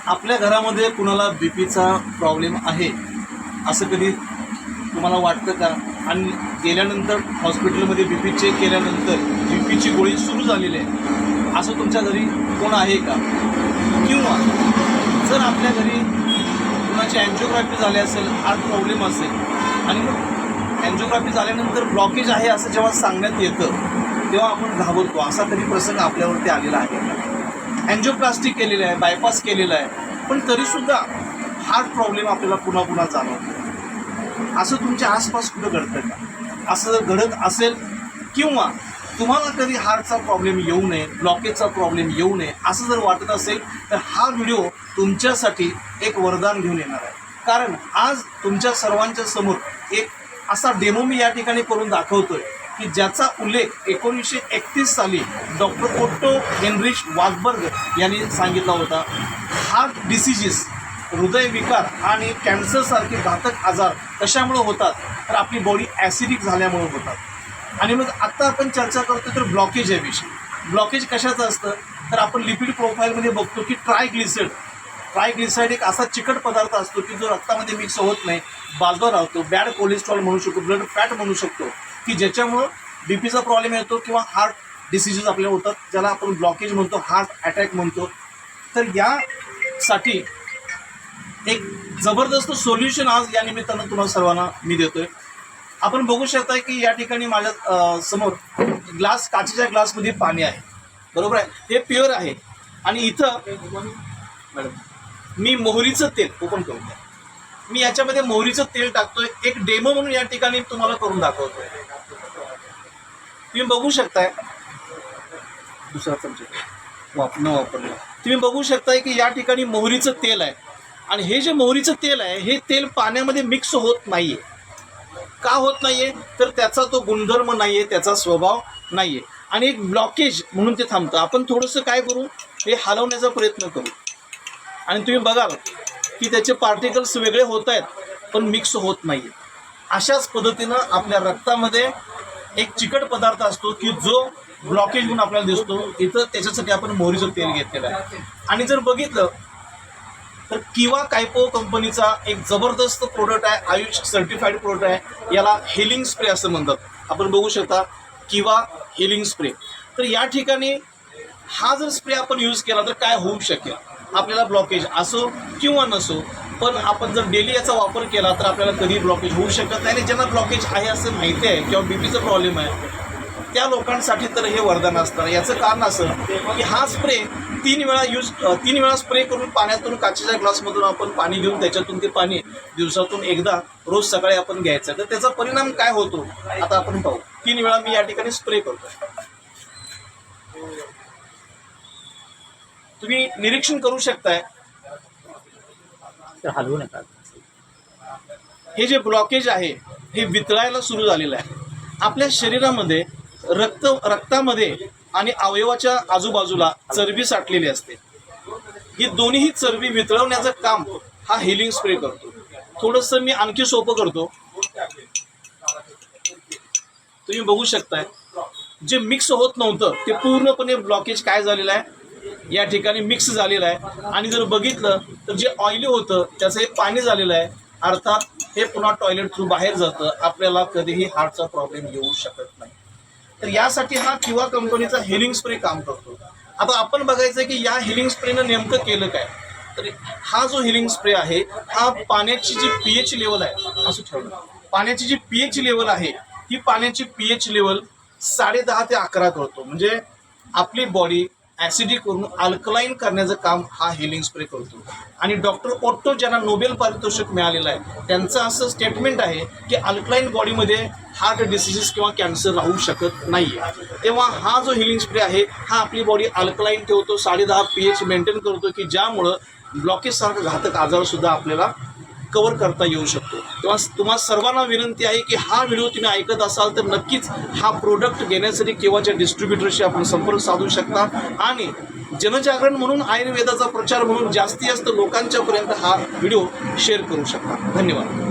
आपल्या घरामध्ये कुणाला बीपीचा प्रॉब्लेम आहे असं कधी तुम्हाला वाटतं का? आणि गेल्यानंतर हॉस्पिटलमध्ये बीपी चेक केल्यानंतर बीपीची गोळी सुरू झालेली आहे असं तुमच्या घरी कोण आहे का? किंवा जर आपल्या घरी कुणाची अँजिओग्राफी झाली असेल, हार्ट प्रॉब्लेम असेल आणि मग अँजिओग्राफी झाल्यानंतर ब्लॉकेज आहे असं जेव्हा सांगण्यात येतं तेव्हा आपण घाबरतो, असा कधी प्रसंग आपल्यावरती आलेला आहे का? अँजिओप्लास्टी केलेलं आहे, बायपास केलेलं आहे, पण तरीसुद्धा हार्ट प्रॉब्लेम आपल्याला पुन्हा पुन्हा जाणवतो. असं तुमच्या आसपास कुठं घडतं का? असं जर घडत असेल किंवा तुम्हाला कधी हार्टचा प्रॉब्लेम येऊ नये, ब्लॉकेजचा प्रॉब्लेम येऊ नये असं जर वाटत असेल तर हा व्हिडिओ तुमच्यासाठी एक वरदान घेऊन येणार आहे. कारण आज तुमच्या सर्वांच्या समोर एक असा डेमो मी या ठिकाणी करून दाखवतोय की ज्याचा उल्लेख 1931 साली डॉक्टर ओट्टो हेनरिच वासबर्ग यांनी सांगितला होता. हार्ट डिसिजेस, हृदयविकार आणि कॅन्सरसारखे घातक आजार कशामुळे होतात? तर आपली बॉडी ॲसिडिक झाल्यामुळे होतात. आणि मग आत्ता आपण चर्चा करतो तर ब्लॉकेज या विषयी. ब्लॉकेज कशाचं असतं तर आपण लिपिड प्रोफाईलमध्ये बघतो की ट्रायग्लिसराईड एक असा चिकट पदार्थ असतो की जो रक्तामध्ये मिक्स होत नाही, बाजूला राहतो. बॅड कोलेस्ट्रॉल म्हणू शकतो, ब्लड फॅट म्हणू शकतो की ज्याच्यामुळं बीपीचा प्रॉब्लेम येतो किंवा हार्ट डिसिजेस आपल्याला होतात, ज्याला आपण ब्लॉकेज म्हणतो, हार्ट अटॅक म्हणतो. तर यासाठी एक जबरदस्त सोल्युशन आज या निमित्तानं तुम्हाला सर्वांना मी देतोय. आपण बघू शकताय की या ठिकाणी माझ्या समोर ग्लास, काचेच्या ग्लासमध्ये पाणी आहे, बरोबर आहे, हे प्युअर आहे. आणि इथं मॅडम मी मोहरीचं तेल ओपन करून द्या. मी याच्यामध्ये मोहरीचं तेल टाकतोय, एक डेमो म्हणून या ठिकाणी तुम्हाला करून दाखवतोय. तुम्ही बघू शकताय, दुसरा चमचा वापरलं. तुम्ही बघू शकताय की या ठिकाणी मोहरीचं तेल आहे आणि हे जे मोहरीचं तेल आहे हे तेल पाण्यामध्ये मिक्स होत नाहीये. का होत नाहीये तर त्याचा तो गुणधर्म नाहीये, त्याचा स्वभाव नाहीये आणि एक ब्लॉकेज म्हणून ते थांबतं. आपण थोडंसं काय करू, हे हलवण्याचा प्रयत्न करू आणि तुम्ही बघाल की त्याचे पार्टिकल्स वेगळे होत आहेत पण मिक्स होत नाहीये. अशाच पद्धतीनं आपल्या रक्तामध्ये एक चिकट पदार्थ असतो की जो ब्लॉकेज म्हणून आपल्याला दिसतो. इथं त्याच्यासाठी आपण मोहरीचं तेल घेतलेलं आहे. आणि जर बघितलं तर किवा कायपो कंपनीचा एक जबरदस्त प्रोडक्ट आहे, आयुष सर्टिफाईड प्रोडक्ट आहे. याला हिलिंग स्प्रे असं म्हणतात. आपण बघू शकता किवा हिलिंग स्प्रे. तर या ठिकाणी हा जर स्प्रे आपण यूज केला तर काय होऊ शकेल? आपल्याला ब्लॉकेज असो किंवा नसो, पण आपण जर डेली याचा वापर केला तर आपल्याला कधी ब्लॉकेज होऊ शकत नाही. आणि ज्यांना ब्लॉकेज आहे असं माहिती आहे किंवा बीपीचा प्रॉब्लेम आहे त्या लोकांसाठी तर हे वरदान असतं. याचं कारण असं की हा स्प्रे 3 वेळा स्प्रे करून पाण्यातून, काचेच्या ग्लासमधून आपण पाणी घेऊन त्याच्यातून ते पाणी दिवसातून एकदा रोज सकाळी आपण घ्यायचं. तर त्याचा परिणाम काय होतो आता आपण पाहू. 3 वेळा मी या ठिकाणी स्प्रे करतो. तुम्ही निरीक्षण करू शकताय, हलवू नका. हे जे ब्लॉकेज आहे हे वितळायला सुरू झालेलं आहे. आपल्या शरीरामध्ये रक्तामध्ये आणि अवयवाच्या आजूबाजूला चरबी साठलेली असते. ही दोन्ही चरबी वितळवण्याचं काम हा हिलिंग स्प्रे करतो. थोडंसं मी आणखी सोपं करतो. तुम्ही बघू शकताय जे मिक्स होत नव्हतं ते पूर्णपणे ब्लॉकेज काय झालेलं आहे या ठिकाणी मिक्स झालेलं आहे. आणि जर बघितलं तर जे ऑइली होतं त्याचं हे पाणी झालेलं आहे. अर्थात हे पुन्हा टॉयलेट थ्रू बाहेर जातं. आपल्याला कधीही हार्टचा प्रॉब्लेम येऊ शकत नाही. तर यासाठी हा किवा कंपनीचा हिलिंग स्प्रे काम करतो. आता आपण बघायचं की या हिलिंग स्प्रेनं नेमकं केलं काय. तर हा जो हिलिंग स्प्रे आहे हा पाण्याची जी pH लेवल आहे, असं ठेवलं, पाण्याची जी pH लेवल आहे ही पाण्याची pH लेवल 10.5 ते 11 करतो. म्हणजे आपली बॉडी ॲसिडिक करून अल्कलाईन करण्याचं काम हा हिलिंग स्प्रे करतो. आणि डॉक्टर ओट्टो ज्यांना नोबेल पारितोषिक मिळालेलं आहे त्यांचं असं स्टेटमेंट आहे की अल्कलाईन बॉडीमध्ये हार्ट डिसिजेस किंवा कॅन्सर राहू शकत नाही आहे. तेव्हा हा जो हिलिंग स्प्रे आहे हा आपली बॉडी अल्कलाईन ठेवतो, 10.5 pH मेंटेन करतो की ज्यामुळं ब्लॉकेजसारखं घातक आजारसुद्धा आपल्याला कव्हर करता येऊ शकतो. तेव्हा तुम्हाला सर्वांना विनंती आहे की हा व्हिडिओ तुम्ही ऐकत असाल तर नक्कीच हा प्रोडक्ट घेण्यासाठी केव्हाच्या डिस्ट्रीब्युटरशी आपण संपर्क साधू शकता आणि जनजागरण म्हणून, आयुर्वेदाचा प्रचार म्हणून जास्तीत जास्त लोकांच्यापर्यंत हा व्हिडिओ शेअर करू शकता. धन्यवाद.